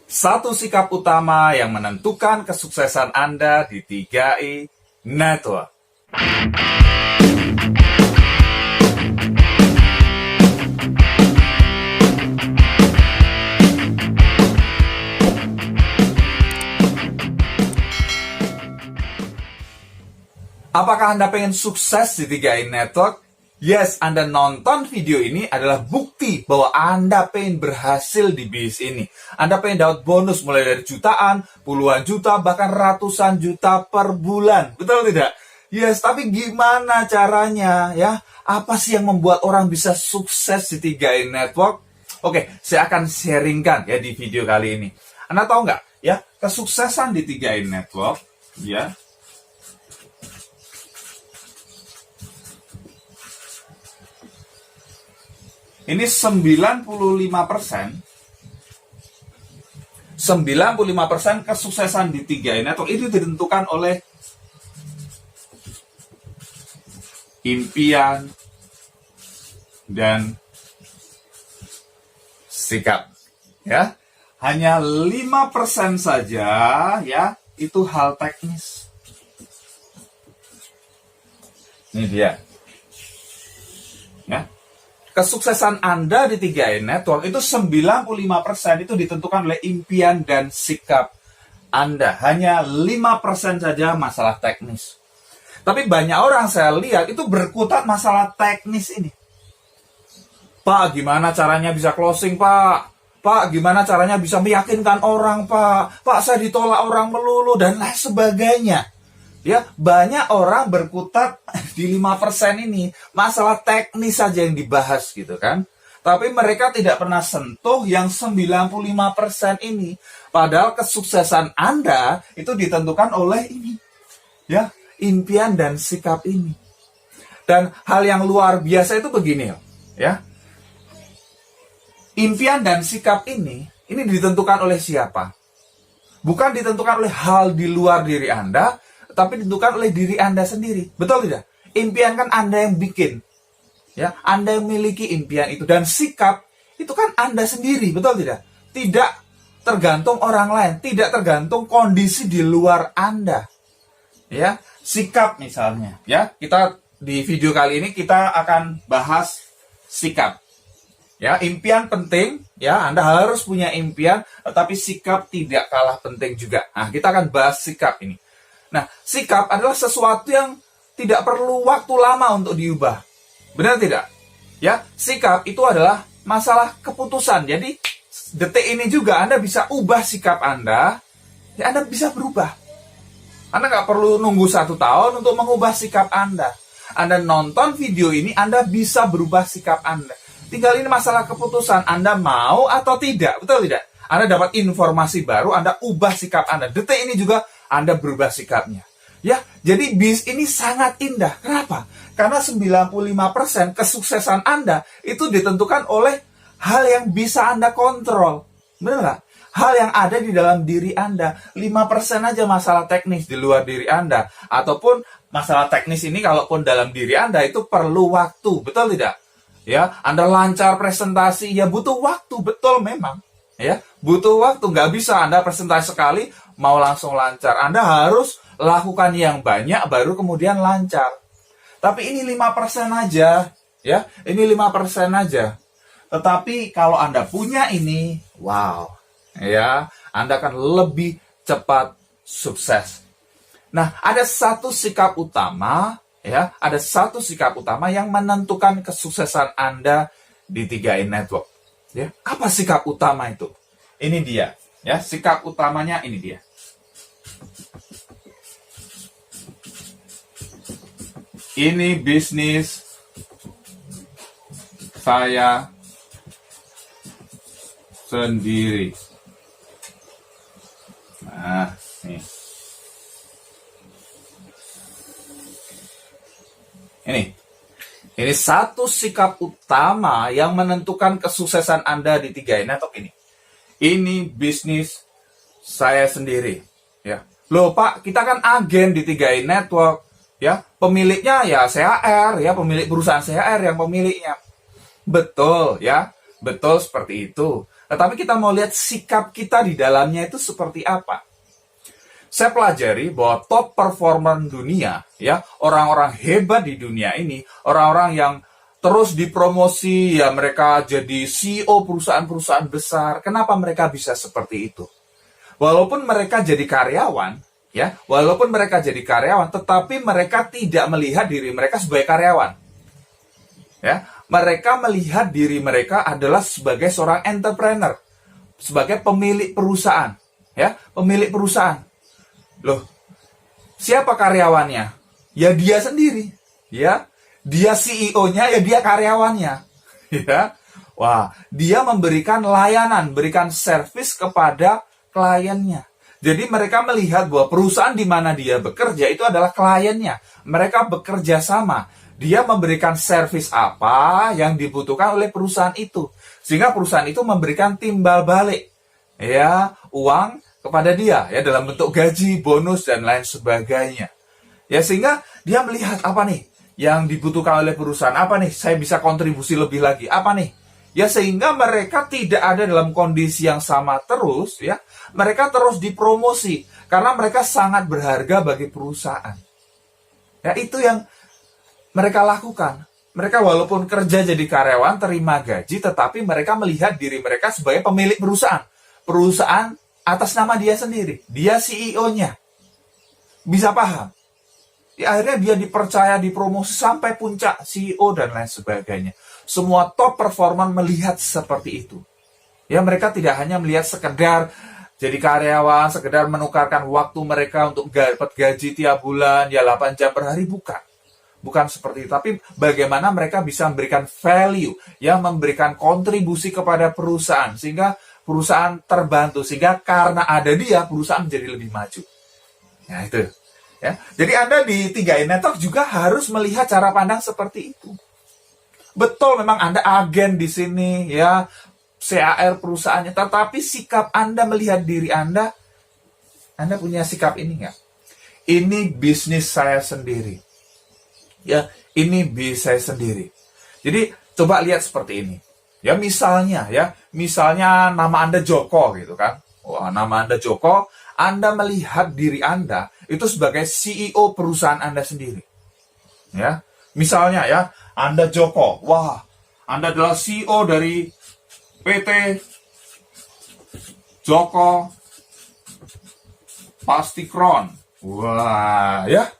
Satu sikap utama yang menentukan kesuksesan Anda di 3i Network. Apakah Anda pengen sukses di 3i Network? Yes, Anda nonton video ini adalah bukti bahwa Anda pengen berhasil di bisnis ini. Anda pengen dapat bonus mulai dari jutaan, puluhan juta, bahkan ratusan juta per bulan. Betul tidak? Yes, tapi gimana caranya ya? Apa sih yang membuat orang bisa sukses di 3i Network? Oke, saya akan sharingkan ya di video kali ini. Anda tahu nggak ya, kesuksesan di 3i Network ya, ini 95% kesuksesan di 3i Network itu ditentukan oleh impian dan sikap. Ya, hanya 5% saja ya itu hal teknis. Ini dia. Ya. Kesuksesan Anda di 3i Network itu 95% itu ditentukan oleh impian dan sikap Anda. Hanya 5% saja masalah teknis. Tapi banyak orang saya lihat itu berkutat masalah teknis ini. Pak, gimana caranya bisa closing, Pak? Pak, gimana caranya bisa meyakinkan orang, Pak? Pak, saya ditolak orang melulu, dan lain sebagainya. Ya, banyak orang berkutat di 5% ini. Masalah teknis saja yang dibahas gitu kan. Tapi mereka tidak pernah sentuh yang 95% ini. Padahal kesuksesan Anda itu ditentukan oleh ini. Ya, impian dan sikap ini. Dan hal yang luar biasa itu begini ya. Impian dan sikap ini ditentukan oleh siapa? Bukan ditentukan oleh hal di luar diri Anda, tapi ditentukan oleh diri Anda sendiri. Betul tidak? Impian kan Anda yang bikin. Ya, Anda yang memiliki impian itu. Dan sikap itu kan Anda sendiri. Betul tidak? Tidak tergantung orang lain. Tidak tergantung kondisi di luar Anda. Ya, sikap misalnya. Ya, kita di video kali ini kita akan bahas sikap. Ya, impian penting. Ya, Anda harus punya impian. Tetapi sikap tidak kalah penting juga. Nah, kita akan bahas sikap ini. Nah, sikap adalah sesuatu yang tidak perlu waktu lama untuk diubah. Benar tidak? Ya, sikap itu adalah masalah keputusan. Jadi, detik ini juga Anda bisa ubah sikap Anda. Ya, Anda bisa berubah. Anda nggak perlu nunggu 1 tahun untuk mengubah sikap Anda. Anda nonton video ini, Anda bisa berubah sikap Anda. Tinggal ini masalah keputusan. Anda mau atau tidak. Betul tidak? Anda dapat informasi baru, Anda ubah sikap Anda. Detik ini juga Anda berubah sikapnya. Ya, jadi bisnis ini sangat indah. Kenapa? Karena 95% kesuksesan Anda itu ditentukan oleh hal yang bisa Anda kontrol. Benar nggak? Hal yang ada di dalam diri Anda. 5% aja masalah teknis di luar diri Anda. Ataupun masalah teknis ini kalaupun dalam diri Anda itu perlu waktu. Betul tidak? Ya, Anda lancar presentasi, ya butuh waktu. Betul memang. Ya, butuh waktu. Nggak bisa Anda presentasi sekali mau langsung lancar. Anda harus lakukan yang banyak baru kemudian lancar. Tapi ini 5% aja, ya. Ini 5% aja. Tetapi kalau Anda punya ini, wow. Ya, Anda akan lebih cepat sukses. Nah, ada satu sikap utama, ya. Ada satu sikap utama yang menentukan kesuksesan Anda di 3i Network. Ya, apa sikap utama itu? Ini dia, ya. Sikap utamanya ini dia. Ini bisnis saya sendiri. Nah, nih. Ini satu sikap utama yang menentukan kesuksesan Anda di 3i Network ini. Ini bisnis saya sendiri. Ya. Loh Pak, kita kan agen di 3i Network. Ya, pemiliknya ya CHR, ya pemilik perusahaan CHR yang pemiliknya. Betul ya, betul seperti itu. Tetapi kita mau lihat sikap kita di dalamnya itu seperti apa. Saya pelajari bahwa top performer dunia, ya, orang-orang hebat di dunia ini, orang-orang yang terus dipromosi, ya mereka jadi CEO perusahaan-perusahaan besar. Kenapa mereka bisa seperti itu? Walaupun mereka jadi karyawan, ya, tetapi mereka tidak melihat diri mereka sebagai karyawan. Ya, mereka melihat diri mereka adalah sebagai seorang entrepreneur, sebagai pemilik perusahaan, ya, pemilik perusahaan. Loh, siapa karyawannya? Ya dia sendiri, ya. Dia CEO-nya, ya dia karyawannya. Ya. Wah, dia memberikan layanan, berikan servis kepada kliennya. Jadi mereka melihat bahwa perusahaan di mana dia bekerja itu adalah kliennya. Mereka bekerja sama. Dia memberikan servis apa yang dibutuhkan oleh perusahaan itu. Sehingga perusahaan itu memberikan timbal balik, ya, uang kepada dia, ya, dalam bentuk gaji, bonus, dan lain sebagainya. Ya, sehingga dia melihat apa nih yang dibutuhkan oleh perusahaan, apa nih saya bisa kontribusi lebih lagi, apa nih. Ya, sehingga mereka tidak ada dalam kondisi yang sama terus, ya. Mereka terus dipromosi karena mereka sangat berharga bagi perusahaan. Ya, itu yang mereka lakukan. Mereka walaupun kerja jadi karyawan, terima gaji, tetapi mereka melihat diri mereka sebagai pemilik perusahaan. Perusahaan atas nama dia sendiri. Dia CEO-nya. Bisa paham? Ya, akhirnya dia dipercaya, dipromosi sampai puncak CEO dan lain sebagainya. Semua top performer melihat seperti itu. Ya, mereka tidak hanya melihat sekedar jadi karyawan, sekedar menukarkan waktu mereka untuk dapat gaji tiap bulan, ya 8 jam per hari, bukan. Bukan seperti itu, tapi bagaimana mereka bisa memberikan value, yang memberikan kontribusi kepada perusahaan, sehingga perusahaan terbantu, sehingga karena ada dia, perusahaan menjadi lebih maju. Ya, itu. Ya. Jadi Anda di 3i Network juga harus melihat cara pandang seperti itu. Betul, memang Anda agen di sini, ya, CAR perusahaannya, tetapi sikap Anda melihat diri Anda punya sikap ini nggak? Ini bisnis saya sendiri. Ya, ini bisnis saya sendiri. Jadi coba lihat seperti ini. Ya, misalnya nama Anda Joko gitu kan. Wah, nama Anda Joko, Anda melihat diri Anda itu sebagai CEO perusahaan Anda sendiri. Ya, misalnya ya, Anda Joko, wah, Anda adalah CEO dari PT Joko Pastikron. Wah, ya.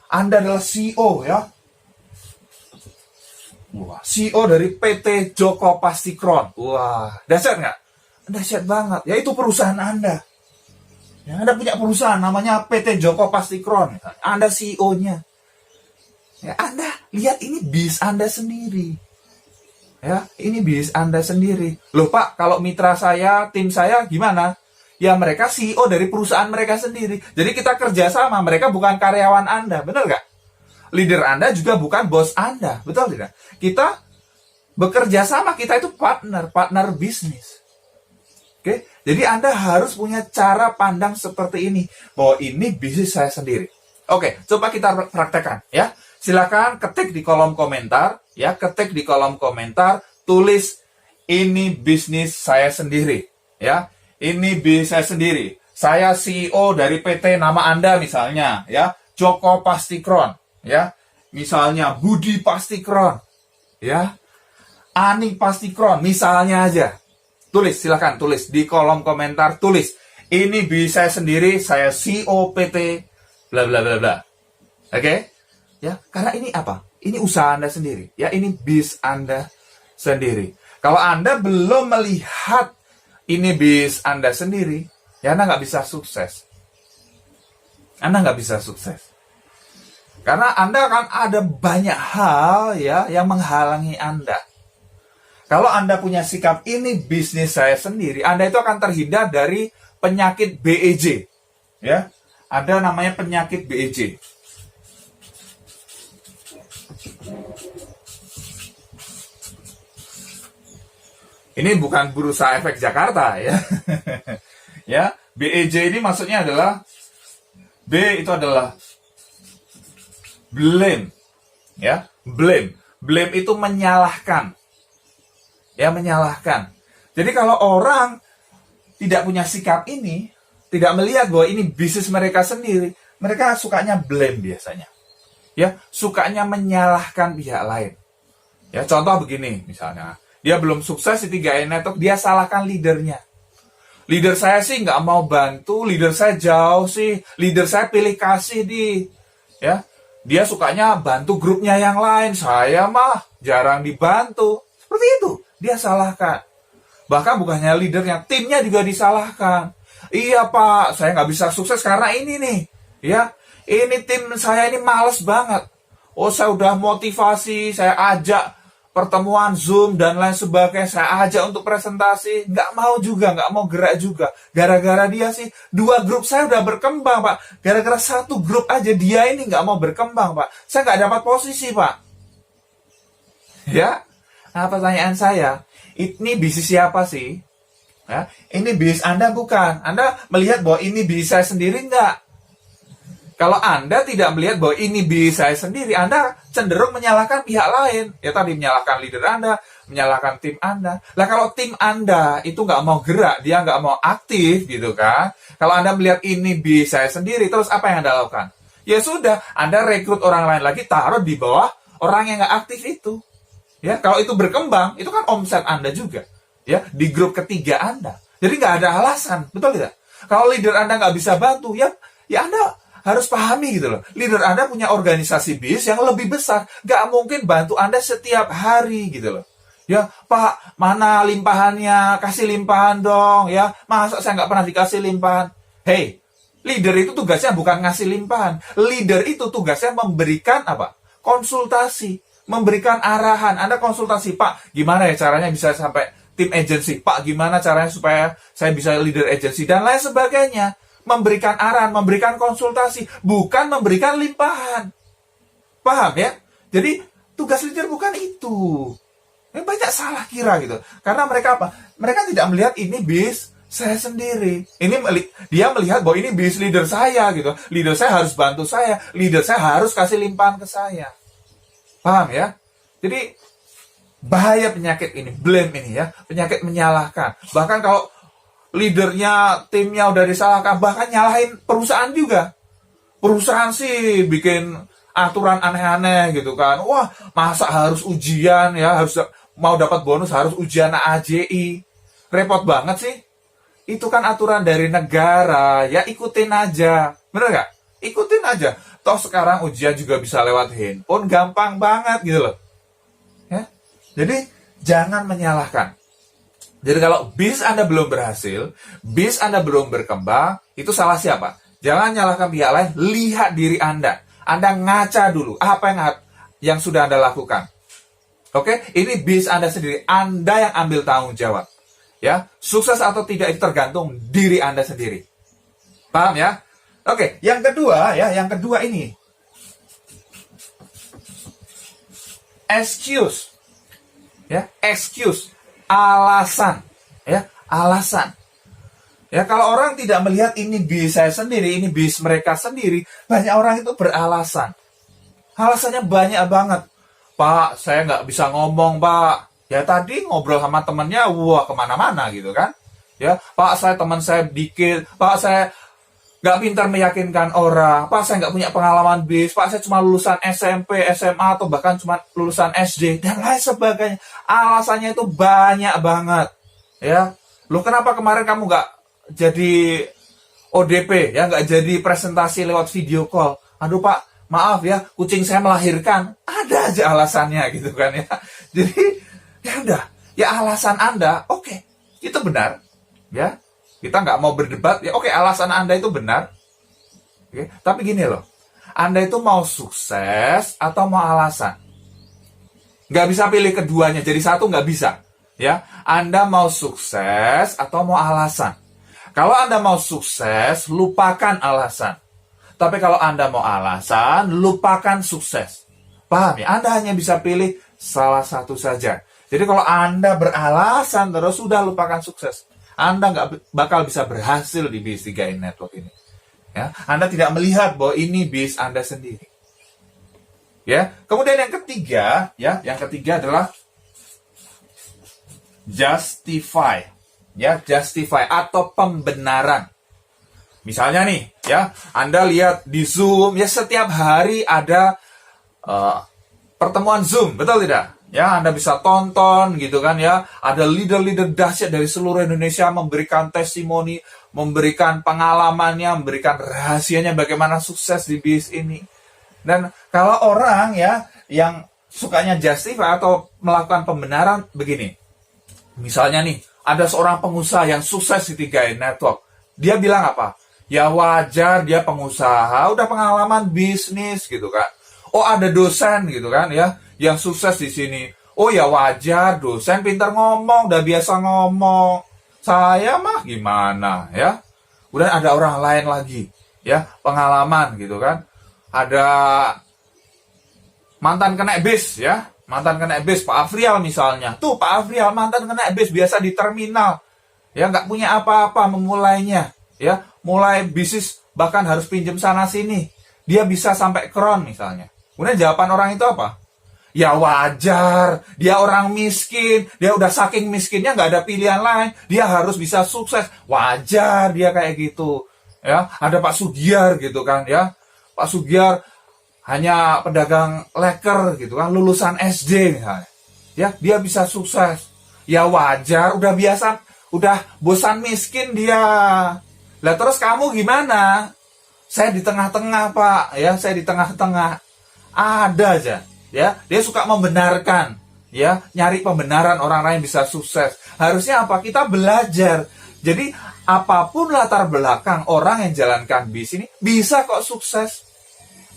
Anda adalah CEO, ya. Wah, CEO dari PT Joko Pastikron. Wah, dahsyat nggak? Dahsyat banget. Ya, itu perusahaan Anda. Ya, Anda punya perusahaan namanya PT Joko Pastikron. Anda CEO-nya. Ya, Anda lihat ini bis Anda sendiri. Ya, ini bis Anda sendiri. Loh Pak, kalau mitra saya, tim saya gimana? Ya, mereka CEO dari perusahaan mereka sendiri. Jadi kita kerjasama, mereka bukan karyawan Anda, benar nggak? Leader Anda juga bukan bos Anda, betul tidak? Kita bekerja sama, kita itu partner bisnis. Oke, jadi Anda harus punya cara pandang seperti ini, bahwa ini bisnis saya sendiri. Oke, coba kita praktekkan, ya. Silakan ketik di kolom komentar, ya, ketik di kolom komentar, tulis ini bisnis saya sendiri, ya. Ini bisnis saya sendiri. Saya CEO dari PT nama Anda misalnya, ya, Joko Pastikron, ya. Misalnya Budi Pastikron, ya. Ani Pastikron, misalnya aja. Tulis, silakan tulis di kolom komentar, tulis ini bisnis saya sendiri, saya CEO PT bla bla bla bla. Oke? Ya, karena ini apa? Ini usaha Anda sendiri, ya, ini bisnis Anda sendiri. Kalau Anda belum melihat ini bisnis Anda sendiri, ya Anda nggak bisa sukses. Anda nggak bisa sukses. Karena Anda akan ada banyak hal, ya, yang menghalangi Anda. Kalau Anda punya sikap ini bisnis saya sendiri, Anda itu akan terhindar dari penyakit BEJ. Ya, ada namanya penyakit BEJ. Ini bukan Bursa Efek Jakarta, ya. Ya, BEJ ini maksudnya adalah B itu adalah blame. Ya, blame. Blame itu menyalahkan. Ya, menyalahkan. Jadi kalau orang tidak punya sikap ini, tidak melihat bahwa ini bisnis mereka sendiri, mereka sukanya blame biasanya. Ya, sukanya menyalahkan pihak lain. Ya, contoh begini misalnya, dia belum sukses di 3i Network, dia salahkan leadernya. Leader saya sih nggak mau bantu, leader saya jauh sih, leader saya pilih kasih di, ya, dia sukanya bantu grupnya yang lain, saya mah jarang dibantu. Seperti itu, dia salahkan. Bahkan bukannya leadernya, timnya juga disalahkan. Iya Pak, saya nggak bisa sukses karena ini nih. Ya, ini tim saya ini males banget. Oh, saya udah motivasi, saya ajak pertemuan Zoom dan lain sebagainya, saya ajak untuk presentasi, nggak mau juga, nggak mau gerak juga. Gara-gara dia sih, 2 grup saya udah berkembang Pak. Gara-gara 1 grup aja dia ini nggak mau berkembang Pak. Saya nggak dapat posisi Pak. Ya, nah pertanyaan saya, ini bisnis siapa sih? Ya, ini bisnis Anda bukan. Anda melihat bahwa ini bisnis saya sendiri enggak? Kalau Anda tidak melihat bahwa ini bisnis saya sendiri, Anda cenderung menyalahkan pihak lain. Ya tadi menyalahkan leader Anda, menyalahkan tim Anda. Lah kalau tim Anda itu nggak mau gerak, dia nggak mau aktif gitu kan. Kalau Anda melihat ini bisnis saya sendiri, terus apa yang Anda lakukan? Ya sudah, Anda rekrut orang lain lagi, taruh di bawah orang yang nggak aktif itu. Ya, kalau itu berkembang, itu kan omset Anda juga. Ya, di grup ketiga Anda. Jadi nggak ada alasan, betul tidak? Kalau leader Anda nggak bisa bantu, ya Anda harus pahami gitu loh. Leader Anda punya organisasi bisnis yang lebih besar. Nggak mungkin bantu Anda setiap hari gitu loh. Ya, Pak, mana limpahannya? Kasih limpahan dong. Ya, masa saya nggak pernah dikasih limpahan? Hey, leader itu tugasnya bukan ngasih limpahan. Leader itu tugasnya memberikan apa? Konsultasi. Memberikan arahan. Anda konsultasi, Pak, gimana ya caranya bisa sampai tim agency? Pak, gimana caranya supaya saya bisa leader agency? Dan lain sebagainya. Memberikan arahan, memberikan konsultasi. Bukan memberikan limpahan. Paham ya? Jadi, tugas leader bukan itu. Banyak salah kira gitu. Karena mereka apa? Mereka tidak melihat ini bis saya sendiri. Dia melihat bahwa ini bis leader saya gitu. Leader saya harus bantu saya. Leader saya harus kasih limpahan ke saya. Paham ya? Jadi bahaya penyakit ini, blame ini ya, penyakit menyalahkan. Bahkan kalau leadernya, timnya udah disalahkan, bahkan nyalahin perusahaan juga. Perusahaan sih bikin aturan aneh-aneh gitu kan. Wah, masa harus ujian ya, harus mau dapat bonus harus ujian AJI. Repot banget sih. Itu kan aturan dari negara, ya ikutin aja. Bener nggak? Ikutin aja. Toh sekarang ujian juga bisa lewat handphone, gampang banget gitu loh. Ya? Jadi jangan menyalahkan. Jadi kalau bis Anda belum berhasil, bis Anda belum berkembang, itu salah siapa? Jangan nyalahkan pihak lain, lihat diri Anda. Anda ngaca dulu, apa yang sudah Anda lakukan. Oke, ini bis Anda sendiri, Anda yang ambil tanggung jawab. Ya, sukses atau tidak itu tergantung diri Anda sendiri. Paham ya? Oke, yang kedua ini. Excuse. Ya, excuse. Alasan. Ya, alasan. Ya, kalau orang tidak melihat ini bis saya sendiri, ini bis mereka sendiri, banyak orang itu beralasan. Alasannya banyak banget. Pak, saya nggak bisa ngomong, Pak. Ya, tadi ngobrol sama temennya, wah, kemana-mana gitu kan. Ya, Pak, teman saya dikit. Pak, saya nggak pintar meyakinkan orang. Pak, saya nggak punya pengalaman bis. Pak, saya cuma lulusan SMP, SMA, atau bahkan cuma lulusan SD, dan lain sebagainya. Alasannya itu banyak banget. Ya, lu kenapa kemarin kamu nggak jadi ODP, ya nggak jadi presentasi lewat video call? Aduh Pak, maaf ya, kucing saya melahirkan. Ada aja alasannya gitu kan ya. Jadi, ya udah, ya alasan Anda, oke, itu benar. Ya, kita nggak mau berdebat, ya oke, alasan Anda itu benar. Oke, tapi gini loh, Anda itu mau sukses atau mau alasan? Nggak bisa pilih keduanya, jadi satu nggak bisa. Ya, Anda mau sukses atau mau alasan? Kalau Anda mau sukses, lupakan alasan. Tapi kalau Anda mau alasan, lupakan sukses. Paham ya? Anda hanya bisa pilih salah satu saja. Jadi kalau Anda beralasan terus, sudah lupakan sukses. Anda nggak bakal bisa berhasil di bisnis 3i Network ini. Ya, Anda tidak melihat bahwa ini bisnis Anda sendiri. Ya, kemudian yang ketiga adalah justify. Ya, justify atau pembenaran. Misalnya nih, ya, Anda lihat di Zoom, ya setiap hari ada pertemuan Zoom, betul tidak? Ya, Anda bisa tonton gitu kan ya. Ada leader-leader dahsyat dari seluruh Indonesia memberikan testimoni, memberikan pengalamannya, memberikan rahasianya bagaimana sukses di bisnis ini. Dan kalau orang ya yang sukanya justify atau melakukan pembenaran begini. Misalnya nih, ada seorang pengusaha yang sukses di 3i Network. Dia bilang apa? Ya wajar dia pengusaha, udah pengalaman bisnis gitu kan. Oh ada dosen gitu kan ya, yang sukses di sini. Oh ya wajar, dosen pintar ngomong, udah biasa ngomong. Saya mah gimana ya? Udah ada orang lain lagi ya, pengalaman gitu kan. Ada mantan kena bis ya. Mantan kena bis, Pak Afrial misalnya. Tuh Pak Afrial mantan kena bis, biasa di terminal. Ya nggak punya apa-apa memulainya. Ya, mulai bisnis bahkan harus pinjam sana sini. Dia bisa sampai kron misalnya. Kemudian jawaban orang itu apa? Ya wajar, dia orang miskin. Dia udah saking miskinnya nggak ada pilihan lain. Dia harus bisa sukses. Wajar dia kayak gitu. Ya, ada Pak Sugiar gitu kan ya. Pak Sugiar hanya pedagang leker gitu kan, lulusan SD misalnya. Ya, dia bisa sukses. Ya wajar, udah biasa, udah bosan miskin dia. Lah terus kamu gimana? Saya di tengah-tengah, Pak. Ya, saya di tengah-tengah. Ada aja, ya. Dia suka membenarkan, ya, nyari pembenaran orang lain bisa sukses. Harusnya apa? Kita belajar. Jadi, apapun latar belakang orang yang jalankan bisnis ini bisa kok sukses.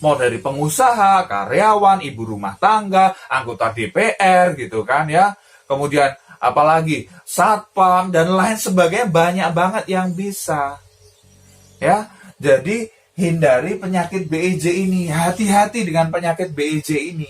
Mau dari pengusaha, karyawan, ibu rumah tangga, anggota DPR gitu kan ya. Kemudian apalagi satpam dan lain sebagainya, banyak banget yang bisa. Ya. Jadi hindari penyakit BEJ ini. Hati-hati dengan penyakit BEJ ini.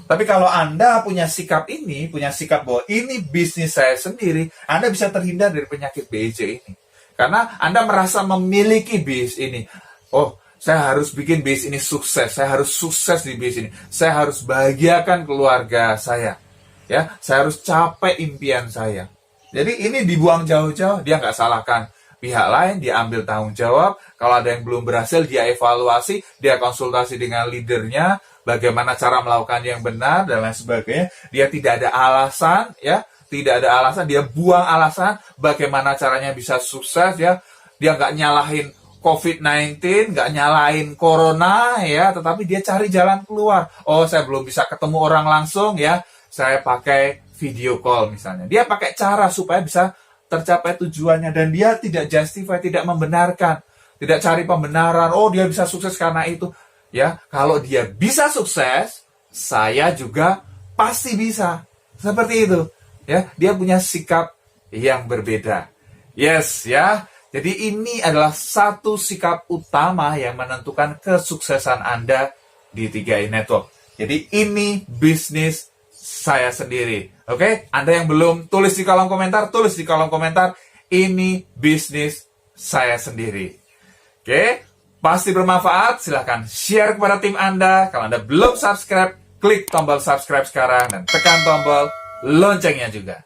Tapi kalau Anda punya sikap ini, punya sikap bahwa ini bisnis saya sendiri, Anda bisa terhindar dari penyakit BEJ ini. Karena Anda merasa memiliki bisnis ini. Oh, saya harus bikin bisnis ini sukses. Saya harus sukses di bisnis ini. Saya harus bahagiakan keluarga saya. Ya, saya harus capai impian saya. Jadi ini dibuang jauh-jauh. Dia nggak salahkan pihak lain. Dia ambil tanggung jawab. Kalau ada yang belum berhasil, dia evaluasi. Dia konsultasi dengan leadernya. Bagaimana cara melakukan yang benar dan lain sebagainya. Dia tidak ada alasan. Ya, tidak ada alasan. Dia buang alasan. Bagaimana caranya bisa sukses. Ya, dia nggak nyalahin COVID-19, nggak nyalain corona ya, tetapi dia cari jalan keluar. Oh, saya belum bisa ketemu orang langsung ya, saya pakai video call misalnya. Dia pakai cara supaya bisa tercapai tujuannya dan dia tidak justify, tidak membenarkan, tidak cari pembenaran. Oh, dia bisa sukses karena itu. Ya, kalau dia bisa sukses, saya juga pasti bisa. Seperti itu. Ya, dia punya sikap yang berbeda. Yes, ya. Jadi ini adalah satu sikap utama yang menentukan kesuksesan Anda di 3i Network. Jadi ini bisnis saya sendiri. Oke? Anda yang belum tulis di kolom komentar, tulis di kolom komentar. Ini bisnis saya sendiri. Oke? Pasti bermanfaat. Silahkan share kepada tim Anda. Kalau Anda belum subscribe, klik tombol subscribe sekarang dan tekan tombol loncengnya juga.